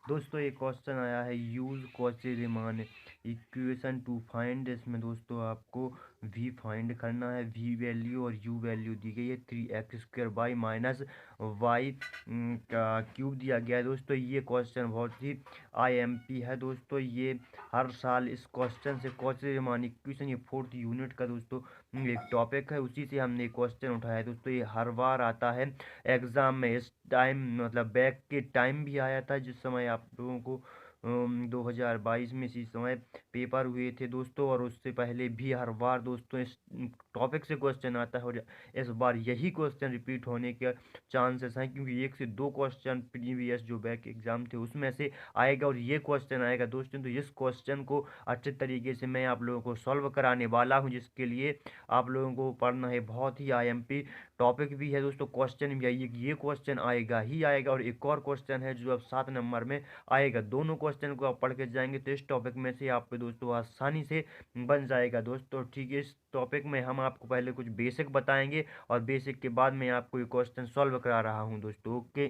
दोस्तों एक क्वेश्चन आया है, use Cauchy Riemann equation two find. इसमें दोस्तों आपको v फाइंड करना है। v वैल्यू और u वैल्यू दी गई है। 3x² वाई माइनस वाई का क्यूब दिया गया है। दोस्तों ये क्वेश्चन बहुत ही IMP है। दोस्तों ये हर साल इस क्वेश्चन से कॉची रीमान इक्वेशन, ये 4th यूनिट का दोस्तों एक टॉपिक है, उसी से हमने क्वेश्चन उठाया है। दोस्तों ये हर बार आता है एग्ज़ाम में। इस टाइम मतलब बैक के टाइम भी आया था, जिस समय आप लोगों को 2022 में इसी समय पेपर हुए थे दोस्तों, और उससे पहले भी हर बार दोस्तों इस टॉपिक से क्वेश्चन आता है। और इस बार यही क्वेश्चन रिपीट होने के चांसेस हैं, क्योंकि 1 से 2 क्वेश्चन प्रीवियस जो बैक एग्जाम थे उसमें से आएगा और ये क्वेश्चन आएगा दोस्तों। तो इस क्वेश्चन को अच्छे तरीके से मैं आप लोगों को सॉल्व कराने वाला हूँ, जिसके लिए आप लोगों को पढ़ना है। बहुत ही IMP टॉपिक भी है दोस्तों, क्वेश्चन भी है। ये क्वेश्चन आएगा ही आएगा, और एक और क्वेश्चन है जो अब 7 नंबर में आएगा। दोनों क्वेश्चन को आप पढ़ के जाएंगे तो इस टॉपिक में से आप पे दोस्तों आसानी से बन जाएगा दोस्तों। ठीक है, इस टॉपिक में हम आपको पहले कुछ बेसिक बताएंगे, और बेसिक के बाद मैं आपको ये क्वेश्चन सॉल्व करा रहा हूँ दोस्तों। ओके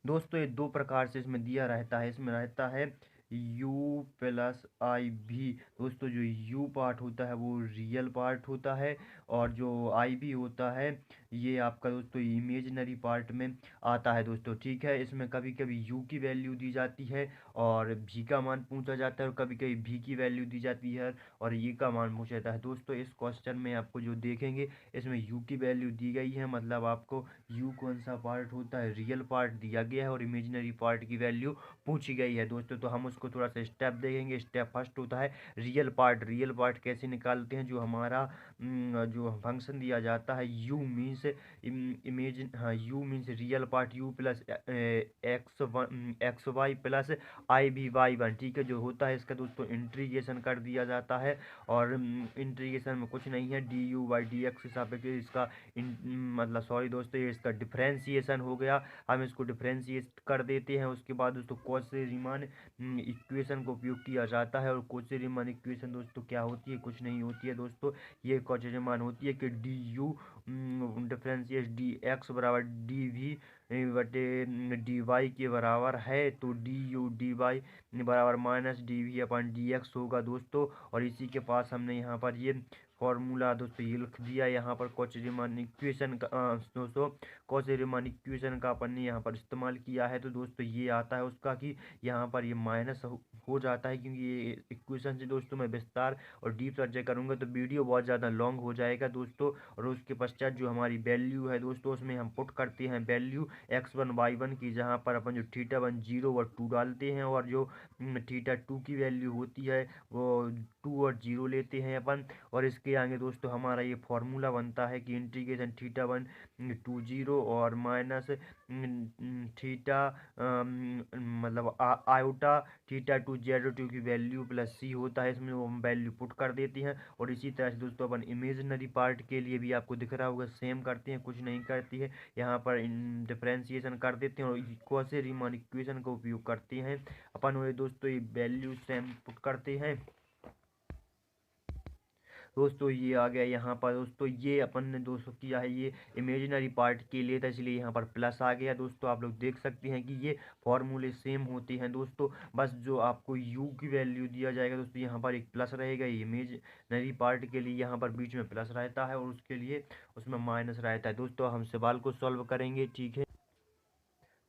दोस्तों, ये दो प्रकार से इसमें दिया रहता है। इसमें रहता है u प्लस आई भी। दोस्तों जो u पार्ट होता है वो रियल पार्ट होता है, और जो आई भी होता है ये आपका दोस्तों इमेजिनरी पार्ट में आता है दोस्तों। ठीक है, इसमें कभी कभी u की वैल्यू दी जाती है और v का मान पूछा जाता है, और कभी कभी v की वैल्यू दी जाती है और e का मान पूछा जाता है। दोस्तों इस क्वेश्चन में आपको जो देखेंगे, इसमें u की वैल्यू दी गई है, मतलब आपको u कौन सा पार्ट होता है, रियल पार्ट दिया गया है, और इमेजिनरी पार्ट की वैल्यू पूछी गई है दोस्तों। तो हम उसको थोड़ा सा स्टेप देखेंगे। स्टेप फर्स्ट होता है रियल पार्ट। रियल पार्ट कैसे निकालते हैं, जो हमारा जो फंक्शन दिया जाता है u मीन्स इमेजिन, हाँ u means real part, u plus X Y plus I भी वाई वन। ठीक है, जो होता है इसका दोस्तों इंटीग्रेशन कर दिया जाता है, और इंटीग्रेशन में कुछ नहीं है, du/dx के सापेक्ष इसका मतलब सॉरी दोस्तों, ये इसका डिफ्रेंसिएशन हो गया। हम इसको डिफ्रेंशिएट कर देते हैं। उसके बाद दोस्तों कॉची रीमान इक्वेशन का उपयोग किया जाता है, और कॉची रीमान इक्वेशन दोस्तों क्या होती है, कुछ नहीं होती है दोस्तों। ये कॉची रीमान होती है कि du डिफ्रेंशिएट dx बराबर dv बटे dy के बराबर है, तो du/dy बराबर माइनस dv/dx होगा दोस्तों। और इसी के पास हमने यहाँ पर ये फॉर्मूला दोस्तों ये लिख दिया यहाँ पर। कॉची रीमान इक्वेशन का दोस्तों कॉची रीमान इक्वेशन का अपन ने यहाँ पर इस्तेमाल किया है। तो दोस्तों ये आता है उसका कि यहाँ पर ये माइनस हो जाता है, क्योंकि ये इक्वेशन से दोस्तों मैं विस्तार और डीप चर्चा करूँगा तो वीडियो बहुत ज़्यादा लॉन्ग हो जाएगा दोस्तों। और उसके पश्चात जो हमारी वैल्यू है दोस्तों, उसमें हम पुट करते हैं वैल्यू x1 y1 की, जहाँ पर अपन जो θ1 0 और 2 डालते हैं, और जो θ2 की वैल्यू होती है वो 2 और 0 लेते हैं अपन। और इसके आगे दोस्तों हमारा ये फॉर्मूला बनता है कि इंटीग्रेशन θ1 टू 0 और माइनस थीटा मतलब आयोटा θ2 Z2 की वैल्यू प्लस c होता है। इसमें वो हम वैल्यू पुट कर देते हैं। और इसी तरह से दोस्तों अपन इमेजिनरी पार्ट के लिए भी आपको दिख रहा होगा, सेम करते हैं, कुछ नहीं करती है। यहाँ पर डिफ्रेंसिएशन कर देते हैं और कॉची रीमान इक्वेशन का उपयोग करते हैं अपन। वो दोस्तों ये वैल्यू सेम पुट करते हैं दोस्तों। ये आ गया यहाँ पर दोस्तों, ये अपन ने दोस्तों किया है, ये इमेजिनरी पार्ट के लिए था, इसलिए यहाँ पर प्लस आ गया दोस्तों। आप लोग देख सकते हैं कि ये फॉर्मूले सेम होते हैं दोस्तों, बस जो आपको u की वैल्यू दिया जाएगा दोस्तों, यहाँ पर एक प्लस रहेगा। इमेजिनरी पार्ट के लिए यहाँ पर बीच में प्लस रहता है, और उसके लिए उसमें माइनस रहता है दोस्तों। हम सवाल को सॉल्व करेंगे। ठीक है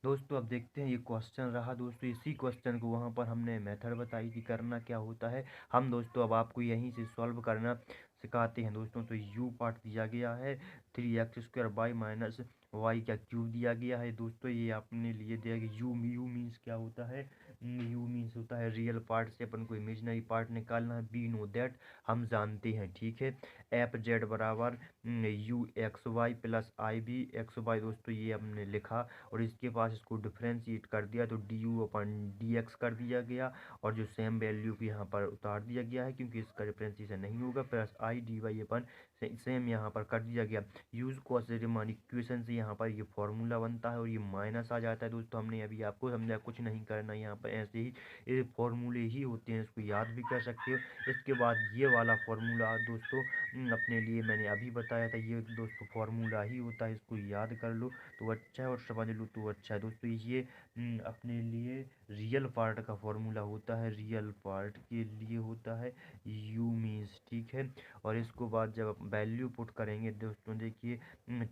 दोस्तों, अब देखते हैं ये क्वेश्चन रहा दोस्तों। इसी क्वेश्चन को वहाँ पर हमने मेथड बताई थी करना क्या होता है। हम दोस्तों अब आपको यहीं से सॉल्व करना सिखाते हैं दोस्तों। तो u पार्ट दिया गया है 3x² वाई माइनस वाई का क्यूब दिया गया है दोस्तों। ये आपने लिए दिया कि u मीन्स क्या होता है, u मीन्स होता है रियल पार्ट से अपन को इमेजिनरी पार्ट निकालना है। वी नो दैट, हम जानते हैं। ठीक है, एफ जेड बराबर u(xy) प्लस आई बी एक्स वाई दोस्तों, ये हमने लिखा। और इसके पास इसको डिफ्रेंशिएट कर दिया तो du/dx कर दिया गया, और जो सेम वैल्यू भी यहाँ पर उतार दिया गया है, क्योंकि इसका डिफ्रेंशिएशन नहीं होगा, प्लस आई dy सेम यहाँ पर कर दिया गया। यूज कॉची रीमान इक्वेशन से यहाँ पर ये फॉर्मूला बनता है, और ये माइनस आ जाता है दोस्तों। हमने अभी आपको समझा, कुछ नहीं करना यहाँ पर, ऐसे ही ये फॉर्मूले ही होते हैं, इसको याद भी कर सकते हो। इसके बाद ये वाला फॉर्मूला दोस्तों अपने लिए मैंने अभी बताया था। ये दोस्तों फॉर्मूला ही होता है, इसको याद कर लो तो अच्छा है और समझ लो तो अच्छा है दोस्तों। ये अपने लिए रियल पार्ट का फॉर्मूला होता है, रियल पार्ट के लिए होता है यू मीन्स, ठीक है। और इसको बाद जब वैल्यू पुट करेंगे दोस्तों, देखिए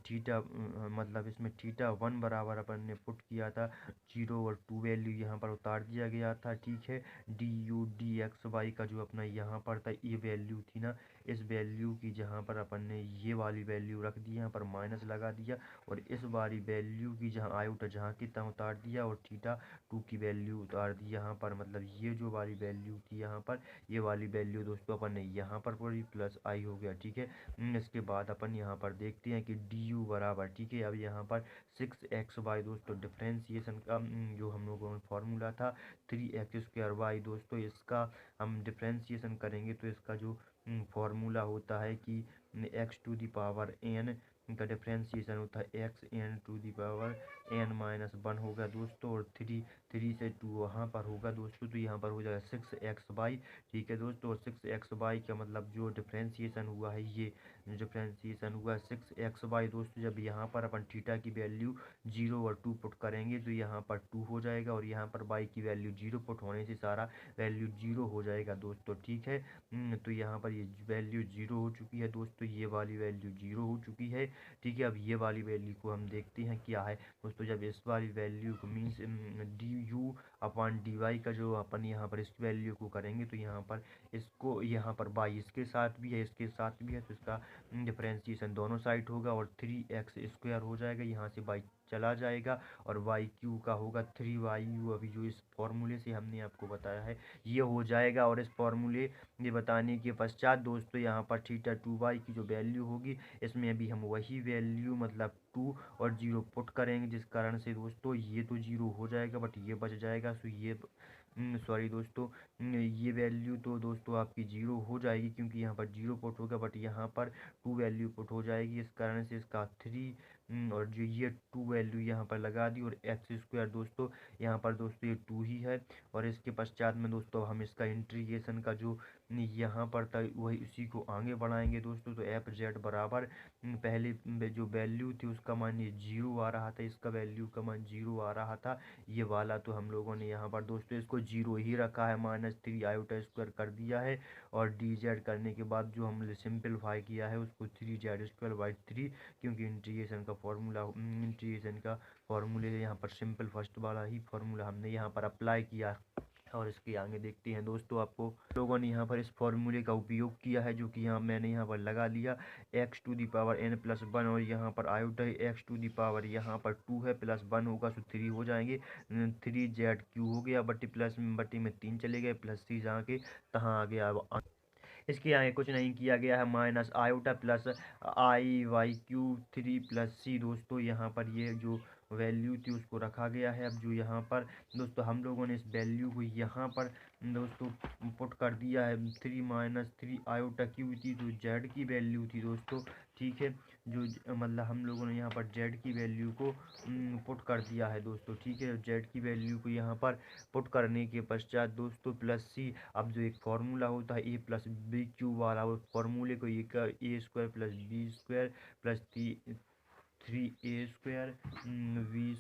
थीटा मतलब इसमें थीटा 1 बराबर अपन ने पुट किया था 0 और 2 वैल्यू यहाँ पर उतार दिया गया था, ठीक है। D U D X Y का जो अपना यहाँ पर था ये वैल्यू थी ना, इस वैल्यू की जहाँ पर अपन ने ये वाली वैल्यू रख दी, यहाँ पर माइनस लगा दिया और इस वाली वैल्यू की जहाँ आयुटा जहाँ की तहाँ उतार दिया और थीटा 2 की वैल्यू उतार दी यहाँ पर। मतलब ये जो वाली वैल्यू थी यहाँ पर, ये वाली वैल्यू दोस्तों अपन ने यहाँ पर पड़ी प्लस आई हो गया, ठीक है। इसके बाद अपन यहाँ पर देखते हैं कि डी यू बराबर, ठीक है। अब यहाँ पर 6xy दोस्तों डिफ्रेंसिएशन का जो हम लोगों का फॉर्मूला था 3x² दोस्तों, इसका हम डिफ्रेंसिएशन करेंगे तो इसका जो फॉर्मूला होता है कि x⁴n का डिफ्रेंसिएशन होता है xn⁴n-1 होगा दोस्तों। और थ्री से 2 वहाँ पर होगा दोस्तों, तो यहाँ पर हो जाएगा 6xy, ठीक है दोस्तों। और 6xy का मतलब जो डिफ्रेंसिएशन हुआ है, ये डिफ्रेंसिएशन हुआ है 6xy दोस्तों। जब यहाँ पर अपन थीटा की वैल्यू 0 और 2 पुट करेंगे तो यहाँ पर 2 हो जाएगा और यहाँ पर y की वैल्यू 0 पुट होने से सारा वैल्यू 0 हो जाएगा दोस्तों, ठीक है। तो यहाँ पर ये वैल्यू 0 हो चुकी है दोस्तों, ये वाली वैल्यू 0 हो चुकी है, ठीक है। अब ये वाली वैल्यू को हम देखते हैं क्या है दोस्तों। जब इस वाली वैल्यू को means D U upon D Y का जो अपन यहाँ पर इस वैल्यू को करेंगे तो यहाँ पर इसको यहाँ पर बाई इसके साथ भी है इसके साथ भी है, तो इसका डिफरेंशिएशन दोनों साइड होगा और 3x² हो जाएगा, यहाँ से बाई चला जाएगा और वाई क्यू का होगा 3y अभी जो इस फॉर्मूले से हमने आपको बताया है ये हो जाएगा। और इस फॉर्मूले ये बताने के पश्चात दोस्तों यहाँ पर थीटा 2y की जो वैल्यू होगी इसमें अभी हम वही वैल्यू मतलब 2 और 0 पुट करेंगे, जिस कारण से दोस्तों ये तो 0 हो जाएगा बट ये बच जाएगा। सो ये सॉरी दोस्तों, ये वैल्यू तो दोस्तों आपकी 0 हो जाएगी क्योंकि यहाँ पर 0 पुट होगा बट यहाँ पर 2 वैल्यू पुट हो जाएगी, इस कारण से इसका 3 और जो ये 2 वैल्यू यहाँ पर लगा दी और x² दोस्तों यहाँ पर दोस्तों ये 2 ही है। और इसके पश्चात में दोस्तों हम इसका इंटीग्रेशन का जो यहाँ पर था वही उसी को आगे बढ़ाएंगे दोस्तों। तो एफ जेड बराबर पहले जो वैल्यू थी उसका मान ये 0 आ रहा था, इसका वैल्यू का मान 0 आ रहा था ये वाला, तो हम लोगों ने यहाँ पर दोस्तों इसको 0 ही रखा है, -3 आयोटा स्क्वायर कर दिया है। और डी जेड करने के बाद जो हमने सिंपलीफाई किया है उसको 3z² क्योंकि इंटीग्रेशन का फॉर्मूला इंटीग्रेशन का फॉर्मूले यहाँ पर सिंपल फर्स्ट वाला ही फॉर्मूला हमने यहाँ पर अप्लाई किया। और इसके आगे देखते हैं दोस्तों, आपको लोगों ने यहाँ पर इस फॉर्मूले का उपयोग किया है जो कि यहाँ मैंने यहाँ पर लगा लिया x⁴n+1 और यहाँ पर आयोटा x⁴ यहाँ पर 2 है +1 होगा तो 3 हो जाएंगे 3z³ हो गया बट्टी प्लस बट्टी में 3 चले गए +3 जहाँ के तहाँ आ गया। अब इसके आगे कुछ नहीं किया गया है, माइनस आयोटा प्लस i/3 दोस्तों यहाँ पर ये जो वैल्यू थी उसको रखा गया है। अब जो यहाँ पर दोस्तों हम लोगों ने इस वैल्यू को यहाँ पर दोस्तों पुट कर दिया है 3 आयोटा क्यू थी जो जेड की वैल्यू थी दोस्तों, ठीक है। जो मतलब हम लोगों ने यहाँ पर जेड की वैल्यू को पुट कर दिया है दोस्तों, ठीक है। जेड की वैल्यू को यहाँ पर पुट करने के पश्चात दोस्तों +c, अब जो एक फार्मूला होता है a+b³ वाला उस फार्मूले को a² + b² + 3a² v²,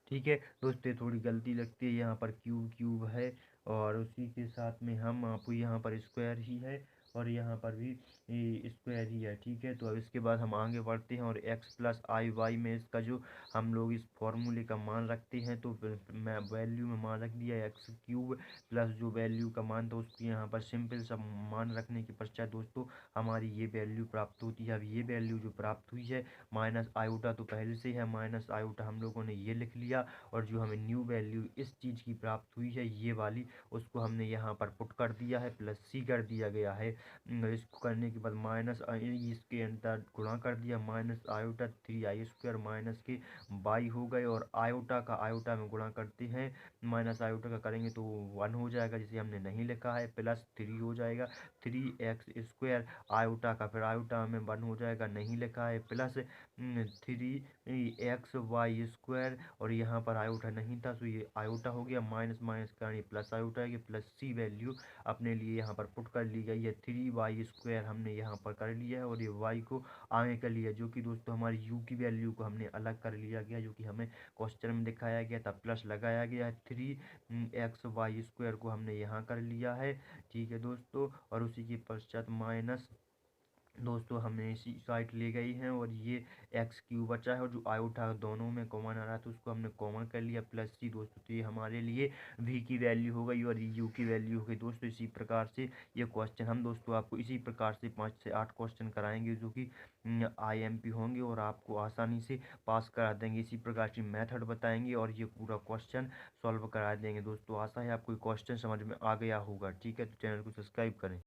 ठीक है दोस्तों। थोड़ी गलती लगती है, यहाँ पर क्यूब है और उसी के साथ में हम आपको यहाँ पर स्क्वायर ही है और यहाँ पर भी स्क्वायर ही है, ठीक है। तो अब इसके बाद हम आगे बढ़ते हैं और x + i/y में इसका जो हम लोग इस फॉर्मूले का मान रखते हैं तो मैं वैल्यू में मान रख दिया x³ प्लस जो वैल्यू का मान था उसको यहाँ पर सिंपल सा मान रखने के पश्चात दोस्तों हमारी ये वैल्यू प्राप्त होती है। अब ये वैल्यू जो प्राप्त हुई है माइनस आयोटा तो पहले से है, माइनस आयोटा हम लोगों ने ये लिख लिया और जो हमें न्यू वैल्यू इस चीज़ की प्राप्त हुई है ये वाली उसको हमने यहाँ पर पुट कर दिया है, +c कर दिया गया है। इसको करने के बाद माइनस इसके अंदर गुणा कर दिया, माइनस आयोटा 3i² माइनस के बाई हो गए और आयोटा का आयोटा में गुणा करते हैं, माइनस आयोटा का करेंगे तो 1 हो जाएगा जिसे हमने नहीं लिखा है, +3 हो जाएगा 3x² आयोटा का फिर आयोटा में 1 हो जाएगा नहीं लिखा है, plus three X Y square, और यहाँ पर आयोटा नहीं था तो ये आयोटा हो गया, माइनस माइनस का ये प्लस आयोटा है, प्लस सी वैल्यू अपने लिए यहाँ पर पुट कर ली गई है। थ्री वाई स्क्वायर हमने यहाँ पर कर लिया है, और ये वाई को आगे कर लिया, जो कि दोस्तों हमारी यू की वैल्यू को हमने अलग कर लिया गया, जो कि हमें क्वेश्चन में दिखाया गया था, प्लस लगाया गया है। थ्री एक्स वाई स्क्वायर को हमने यहाँ कर लिया है, ठीक है दोस्तों। और उसी के पश्चात माइनस दोस्तों हमने इसी साइड ले गई हैं, और ये एक्स क्यू बचा है, और जो आयोटा दोनों में कॉमन आ रहा था उसको हमने कॉमन कर लिया, प्लस सी दोस्तों। तो ये हमारे लिए वी की वैल्यू हो गई और यू की वैल्यू हो गई दोस्तों। इसी प्रकार से ये क्वेश्चन हम दोस्तों आपको इसी प्रकार से 5 से 8 क्वेश्चन कराएंगे, जो कि आईएमपी होंगे, और आपको आसानी से पास करा देंगे। इसी प्रकार की मेथड बताएंगे और ये पूरा क्वेश्चन सॉल्व करा देंगे दोस्तों। आशा है आपको क्वेश्चन समझ में आ गया होगा, ठीक है। तो चैनल को सब्सक्राइब करें।